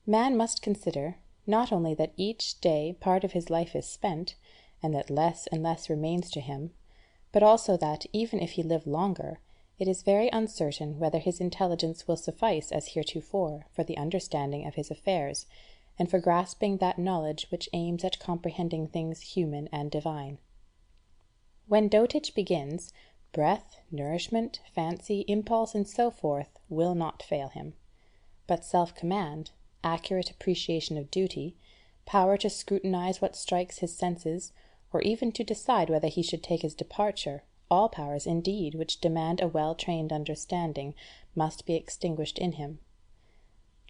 Man must consider, not only that each day part of his life is spent, and that less and less remains to him, but also that, even if he live longer, it is very uncertain whether his intelligence will suffice as heretofore for the understanding of his affairs, and for grasping that knowledge which aims at comprehending things human and divine. When dotage begins, breath, nourishment, fancy, impulse, and so forth will not fail him. But self-command, accurate appreciation of duty, power to scrutinize what strikes his senses, or even to decide whether he should take his departure, all powers indeed which demand a well-trained understanding, must be extinguished in him.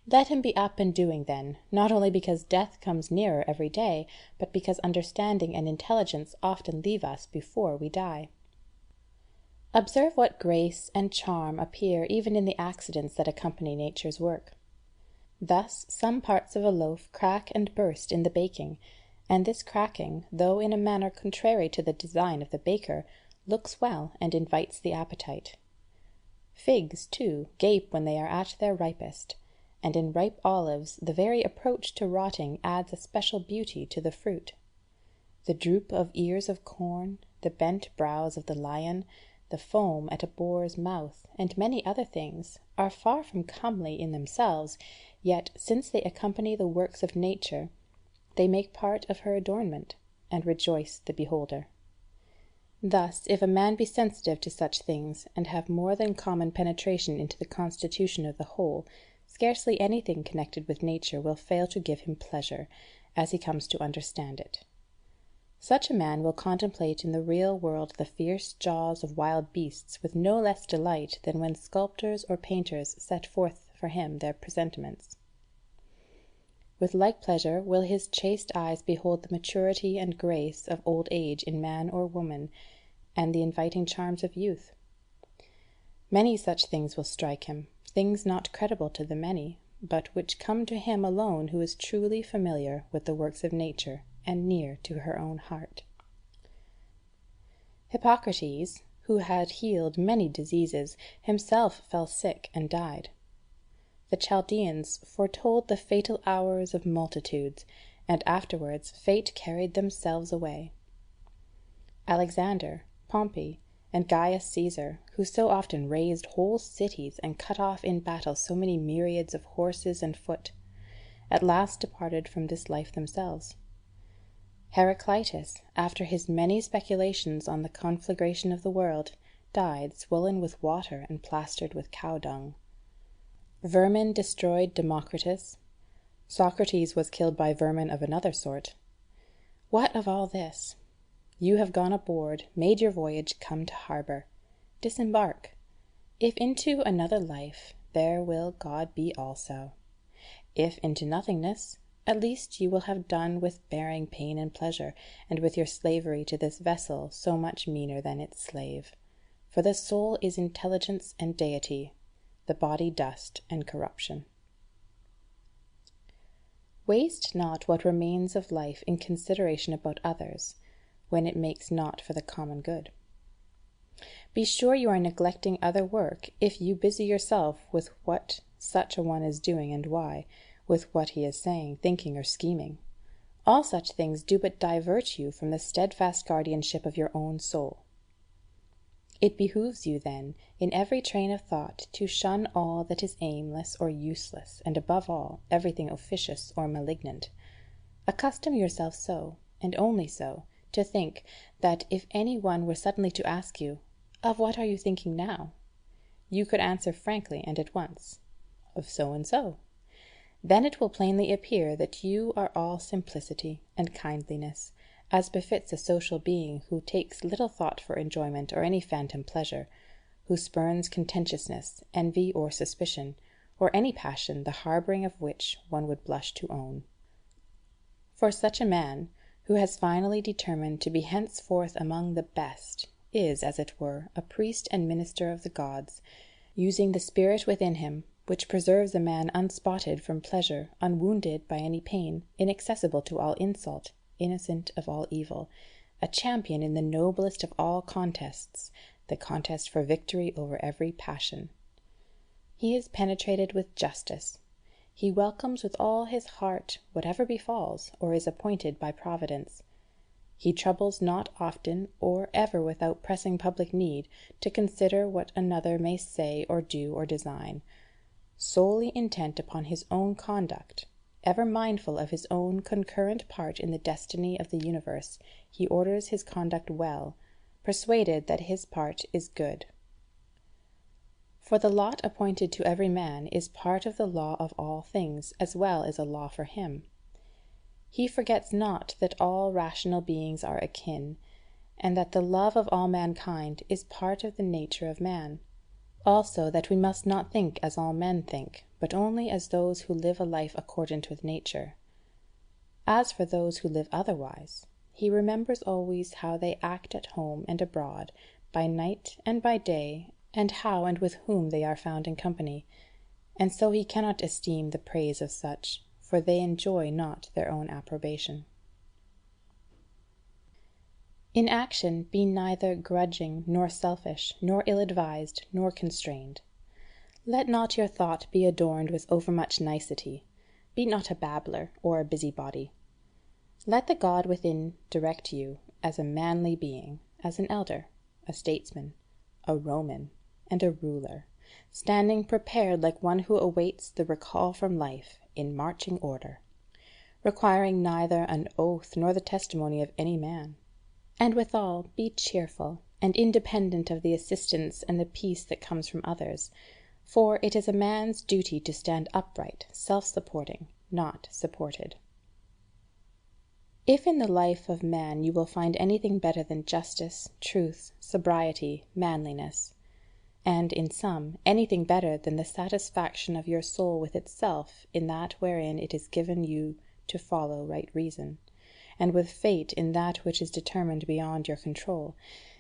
Let him be up and doing then, not only because death comes nearer every day, but because understanding and intelligence often leave us before we die. Observe what grace and charm appear even in the accidents that accompany nature's work. Thus some parts of a loaf crack and burst in the baking, and this cracking, though in a manner contrary to the design of the baker, looks well and invites the appetite. Figs, too, gape when they are at their ripest, and in ripe olives the very approach to rotting adds a special beauty to the fruit. The droop of ears of corn, the bent brows of the lion, the foam at a boar's mouth, and many other things, are far from comely in themselves, yet, since they accompany the works of nature, they make part of her adornment, and rejoice the beholder. Thus, if a man be sensitive to such things, and have more than common penetration into the constitution of the whole, scarcely anything connected with nature will fail to give him pleasure, as he comes to understand it. Such a man will contemplate in the real world the fierce jaws of wild beasts with no less delight than when sculptors or painters set forth for him their presentments. With like pleasure will his chaste eyes behold the maturity and grace of old age in man or woman, and the inviting charms of youth. Many such things will strike him, things not credible to the many, but which come to him alone who is truly familiar with the works of nature and near to her own heart. Hippocrates, who had healed many diseases, himself fell sick and died. The Chaldeans foretold the fatal hours of multitudes, and afterwards fate carried themselves away. Alexander, Pompey, and Gaius Caesar, who so often razed whole cities and cut off in battle so many myriads of horses and foot, at last departed from this life themselves. Heraclitus, after his many speculations on the conflagration of the world, died swollen with water and plastered with cow dung. Vermin destroyed Democritus. Socrates was killed by vermin of another sort. What of all this? You have gone aboard, made your voyage, come to harbour. Disembark. If into another life, there will God be also. If into nothingness, at least you will have done with bearing pain and pleasure, and with your slavery to this vessel so much meaner than its slave. For the soul is intelligence and deity, the body dust and corruption. Waste not what remains of life in consideration about others, when it makes not for the common good. Be sure you are neglecting other work if you busy yourself with what such a one is doing and why, with what he is saying, thinking, or scheming. All such things do but divert you from the steadfast guardianship of your own soul. It behooves you, then, in every train of thought, to shun all that is aimless or useless, and above all, everything officious or malignant. Accustom yourself so, and only so, to think, that if any one were suddenly to ask you, "Of what are you thinking now?" you could answer frankly and at once, "Of so and so." Then it will plainly appear that you are all simplicity and kindliness, as befits a social being who takes little thought for enjoyment or any phantom pleasure, who spurns contentiousness, envy, or suspicion, or any passion the harbouring of which one would blush to own. For such a man, who has finally determined to be henceforth among the best, is, as it were, a priest and minister of the gods, using the spirit within him, which preserves a man unspotted from pleasure, unwounded by any pain, inaccessible to all insult, innocent of all evil, a champion in the noblest of all contests, the contest for victory over every passion. He is penetrated with justice. he welcomes with all his heart whatever befalls or is appointed by Providence. He troubles not often or ever without pressing public need to consider what another may say or do or design, solely intent upon his own conduct, ever mindful of his own concurrent part in the destiny of the universe. He orders his conduct well, persuaded that his part is good. For the lot appointed to every man is part of the law of all things, as well as a law for him. He forgets not that all rational beings are akin, and that the love of all mankind is part of the nature of man. Also that we must not think as all men think, but only as those who live a life accordant with nature. As for those who live otherwise, he remembers always how they act at home and abroad, by night and by day, and how and with whom they are found in company, and so he cannot esteem the praise of such, for they enjoy not their own approbation. In action be neither grudging, nor selfish, nor ill-advised, nor constrained. Let not your thought be adorned with overmuch nicety. Be not a babbler or a busybody. Let the God within direct you as a manly being, as an elder, a statesman, a Roman, and a ruler, standing prepared like one who awaits the recall from life, in marching order, requiring neither an oath nor the testimony of any man. And withal be cheerful, and independent of the assistance and the peace that comes from others, for it is a man's duty to stand upright, self-supporting, not supported. If in the life of man you will find anything better than justice, truth, sobriety, manliness, and in some anything better than the satisfaction of your soul with itself in that wherein it is given you to follow right reason, and with fate in that which is determined beyond your control,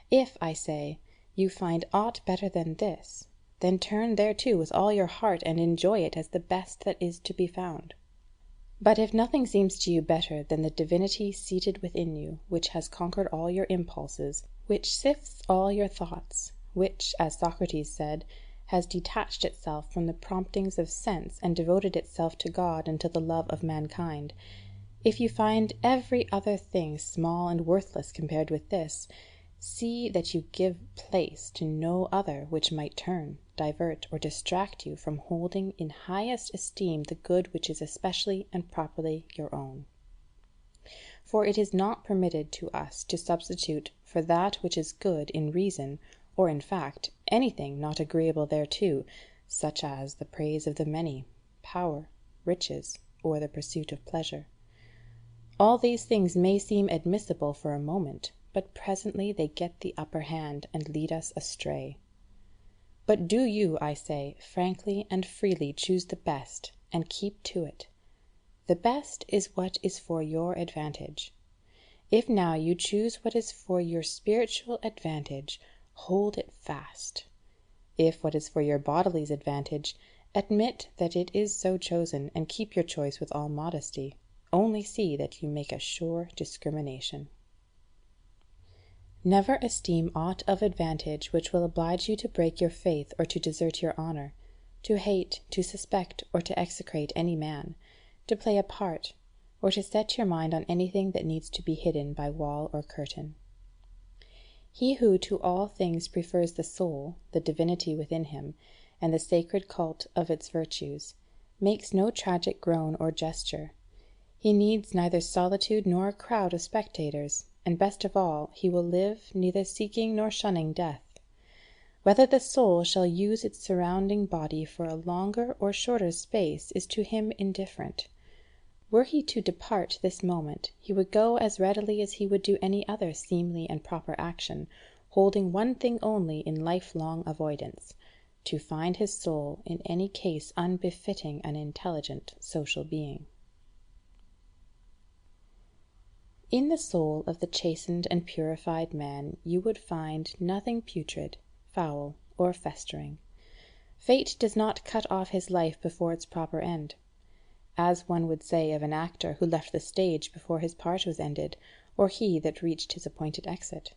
if, I say, you find aught better than this, then turn thereto with all your heart and enjoy it as the best that is to be found. But if nothing seems to you better than the divinity seated within you, which has conquered all your impulses, which sifts all your thoughts, which, as Socrates said, has detached itself from the promptings of sense and devoted itself to God and to the love of mankind, if you find every other thing small and worthless compared with this, see that you give place to no other which might turn, divert, or distract you from holding in highest esteem the good which is especially and properly your own. For it is not permitted to us to substitute for that which is good in reason, or in fact anything not agreeable thereto, such as the praise of the many, power, riches, or the pursuit of pleasure. All these things may seem admissible for a moment, but presently they get the upper hand and lead us astray. But do you, I say, frankly and freely choose the best, and keep to it. The best is what is for your advantage. If now you choose what is for your spiritual advantage, hold it fast. If what is for your body's advantage, admit that it is so chosen, and keep your choice with all modesty. Only see that you make a sure discrimination. Never esteem aught of advantage which will oblige you to break your faith or to desert your honour, to hate, to suspect, or to execrate any man, to play a part, or to set your mind on anything that needs to be hidden by wall or curtain. He who to all things prefers the soul, the divinity within him, and the sacred cult of its virtues, makes no tragic groan or gesture. He needs neither solitude nor a crowd of spectators, and best of all, he will live neither seeking nor shunning death. Whether the soul shall use its surrounding body for a longer or shorter space is to him indifferent. Were he to depart this moment, he would go as readily as he would do any other seemly and proper action, holding one thing only in lifelong avoidance, to find his soul in any case unbefitting an intelligent social being. In the soul of the chastened and purified man you would find nothing putrid, foul, or festering. Fate does not cut off his life before its proper end, as one would say of an actor who left the stage before his part was ended, or he that reached his appointed exit.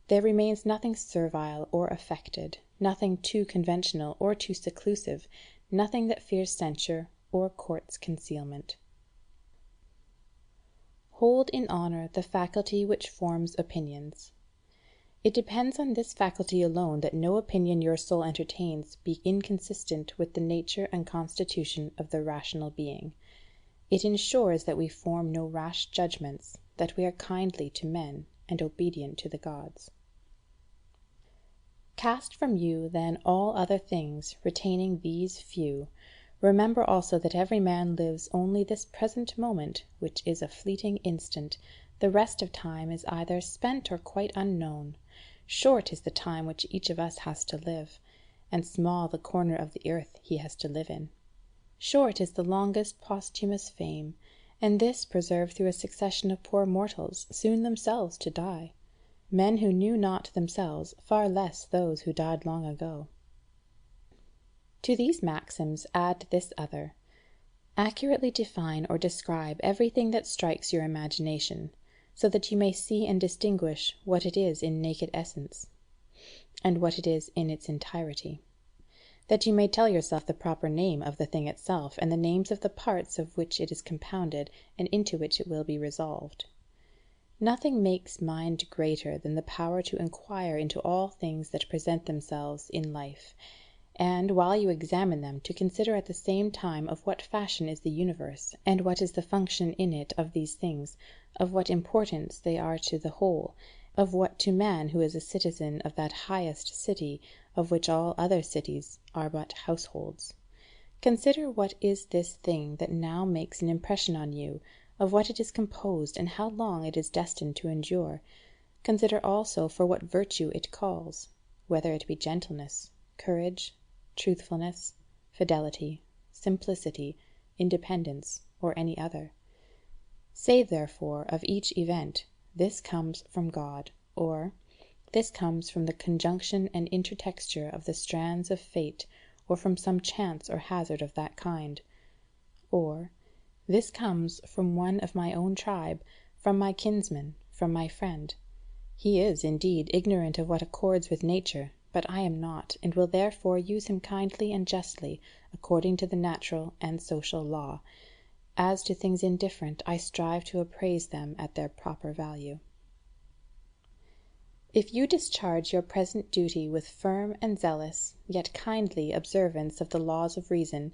There remains nothing servile or affected, nothing too conventional or too seclusive, nothing that fears censure or courts concealment. Hold in honour the faculty which forms opinions. It depends on this faculty alone that no opinion your soul entertains be inconsistent with the nature and constitution of the rational being. It ensures that we form no rash judgments, that we are kindly to men and obedient to the gods. Cast from you then all other things, retaining these few. Remember also that every man lives only this present moment, which is a fleeting instant. The rest of time is either spent or quite unknown. Short is the time which each of us has to live, and small the corner of the earth he has to live in. Short is the longest posthumous fame, and this preserved through a succession of poor mortals, soon themselves to die. Men who knew not themselves, far less those who died long ago. To these maxims add this other: accurately define or describe everything that strikes your imagination, so that you may see and distinguish what it is in naked essence, and what it is in its entirety; that you may tell yourself the proper name of the thing itself, and the names of the parts of which it is compounded, and into which it will be resolved. Nothing makes mind greater than the power to inquire into all things that present themselves in life, and, while you examine them, to consider at the same time of what fashion is the universe, and what is the function in it of these things, of what importance they are to the whole, of what to man who is a citizen of that highest city, of which all other cities are but households. Consider what is this thing that now makes an impression on you, of what it is composed, and how long it is destined to endure. Consider also for what virtue it calls, whether it be gentleness, courage, truthfulness, fidelity, simplicity, independence, or any other. Say therefore of each event, this comes from God, or this comes from the conjunction and intertexture of the strands of fate, or from some chance or hazard of that kind, or this comes from one of my own tribe, from my kinsman, from my friend. He is, indeed, ignorant of what accords with nature, but I am not, and will therefore use him kindly and justly, according to the natural and social law. As to things indifferent, I strive to appraise them at their proper value. If you discharge your present duty with firm and zealous, yet kindly observance of the laws of reason,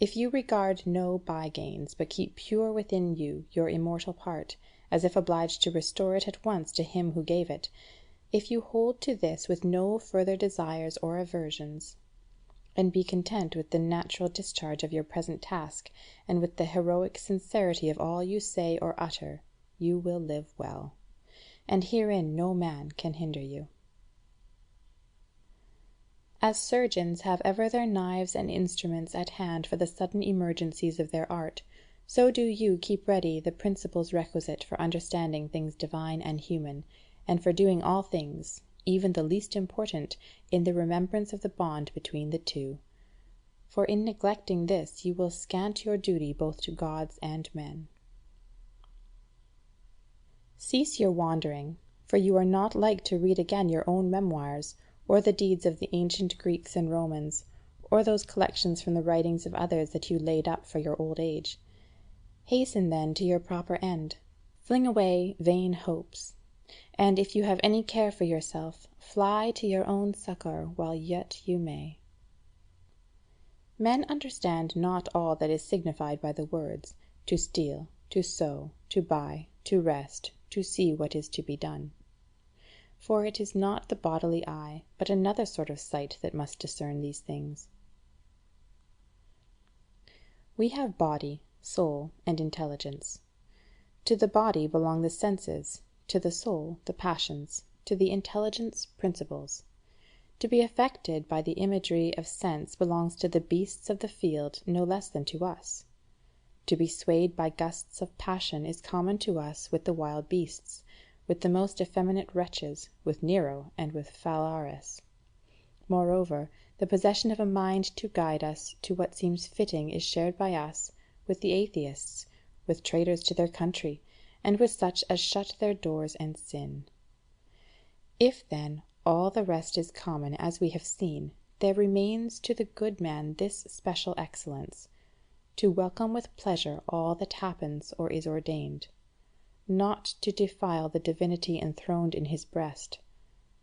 if you regard no by-gains, but keep pure within you your immortal part, as if obliged to restore it at once to him who gave it, if you hold to this with no further desires or aversions, and be content with the natural discharge of your present task, and with the heroic sincerity of all you say or utter, you will live well, and herein no man can hinder you. As surgeons have ever their knives and instruments at hand for the sudden emergencies of their art, so do you keep ready the principles requisite for understanding things divine and human, and for doing all things, even the least important, in the remembrance of the bond between the two. For in neglecting this you will scant your duty both to gods and men. Cease your wandering, for you are not like to read again your own memoirs, or the deeds of the ancient Greeks and Romans, or those collections from the writings of others that you laid up for your old age. Hasten then to your proper end. Fling away vain hopes, and if you have any care for yourself, fly to your own succour while yet you may. Men understand not all that is signified by the words, to steal, to sow, to buy, to rest, to see what is to be done. For it is not the bodily eye, but another sort of sight that must discern these things. We have body, soul, and intelligence. To the body belong the senses, to the soul the passions, to the intelligence principles. To be affected by the imagery of sense belongs to the beasts of the field no less than to us. To be swayed by gusts of passion is common to us with the wild beasts, with the most effeminate wretches, with Nero and with Phalaris. Moreover, the possession of a mind to guide us to what seems fitting is shared by us with the atheists, with traitors to their country, and with such as shut their doors and sin. If, then, all the rest is common, as we have seen, there remains to the good man this special excellence, to welcome with pleasure all that happens or is ordained, not to defile the divinity enthroned in his breast,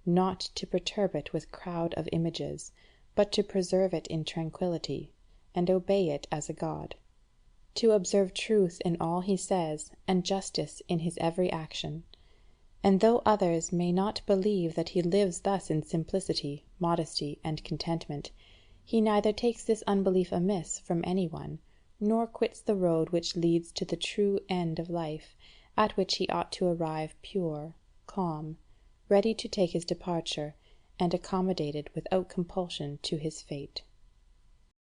not to perturb it with crowd of images, but to preserve it in tranquillity, and obey it as a god, to observe truth in all he says, and justice in his every action. And though others may not believe that he lives thus in simplicity, modesty, and contentment, he neither takes this unbelief amiss from any one, nor quits the road which leads to the true end of life, at which he ought to arrive pure, calm, ready to take his departure, and accommodated without compulsion to his fate.